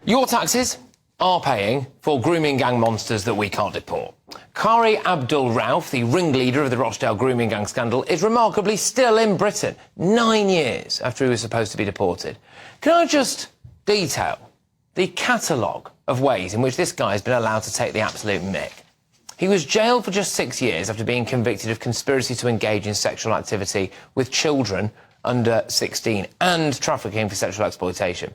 Your taxes are paying for grooming gang monsters that we can't deport. Qari Abdul Rauf, the ringleader of the Rochdale grooming gang scandal, is remarkably still in Britain, 9 years after he was supposed to be deported. Can I just detail the catalogue of ways in which this guy has been allowed to take the absolute mick? He was jailed for just 6 years after being convicted of conspiracy to engage in sexual activity with children under 16 and trafficking for sexual exploitation.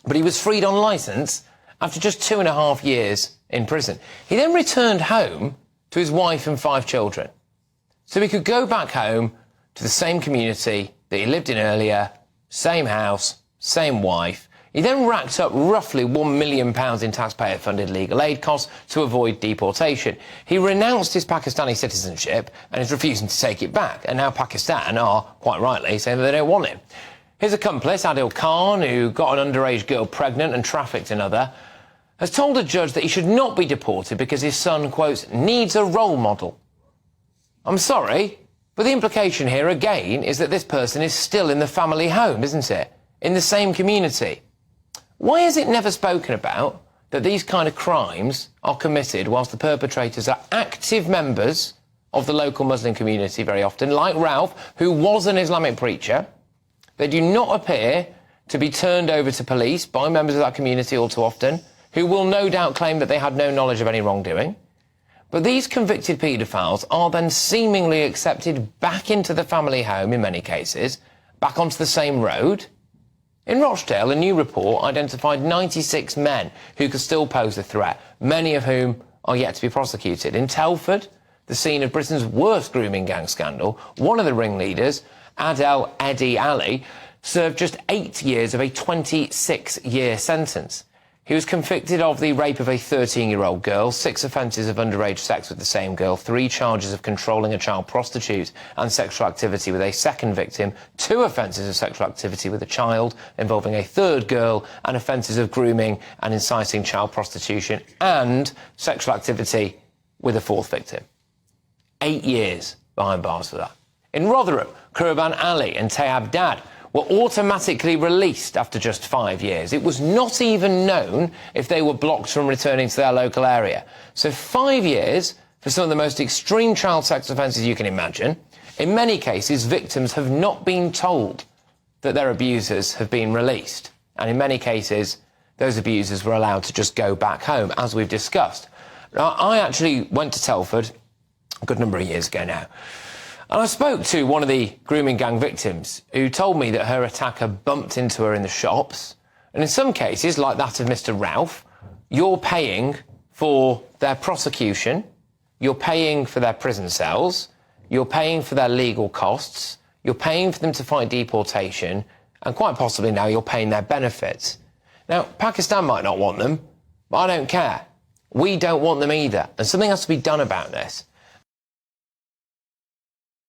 But he was freed on licence after just 2.5 years in prison. He then returned home to his wife and 5 children, so he could go back home to the same community that he lived in earlier, same house, same wife. He then racked up roughly £1 million in taxpayer-funded legal aid costs to avoid deportation. He renounced his Pakistani citizenship and is refusing to take it back, and now Pakistan are, quite rightly, saying that they don't want him. His accomplice, Adil Khan, who got an underage girl pregnant and trafficked another, has told a judge that he should not be deported because his son, quote, needs a role model. I'm sorry, but the implication here, again, is that this person is still in the family home, isn't it? In the same community. Why is it never spoken about that these kind of crimes are committed whilst the perpetrators are active members of the local Muslim community very often, like Rauf, who was an Islamic preacher? They do not appear to be turned over to police by members of that community all too often, who will no doubt claim that they had no knowledge of any wrongdoing. But these convicted paedophiles are then seemingly accepted back into the family home in many cases, back onto the same road. In Rochdale, a new report identified 96 men who could still pose a threat, many of whom are yet to be prosecuted. In Telford, the scene of Britain's worst grooming gang scandal, one of the ringleaders, Adel Eddie Ali, served just 8 years of a 26-year sentence. He was convicted of the rape of a 13-year-old girl, 6 offences of underage sex with the same girl, 3 charges of controlling a child prostitute and sexual activity with a second victim, 2 offences of sexual activity with a child involving a third girl, and offences of grooming and inciting child prostitution and sexual activity with a 4th victim. 8 years behind bars for that. In Rotherham, Kurban Ali and Tayyab Dad were automatically released after just 5 years. It was not even known if they were blocked from returning to their local area. So 5 years for some of the most extreme child sex offences you can imagine. In many cases, victims have not been told that their abusers have been released. And in many cases, those abusers were allowed to just go back home, as we've discussed. Now, I actually went to Telford a good number of years ago now. And I spoke to one of the grooming gang victims who told me that her attacker bumped into her in the shops. And in some cases, like that of Mr. Rauf, you're paying for their prosecution, you're paying for their prison cells, you're paying for their legal costs, you're paying for them to fight deportation, and quite possibly now you're paying their benefits. Now, Pakistan might not want them, but I don't care. We don't want them either, and something has to be done about this.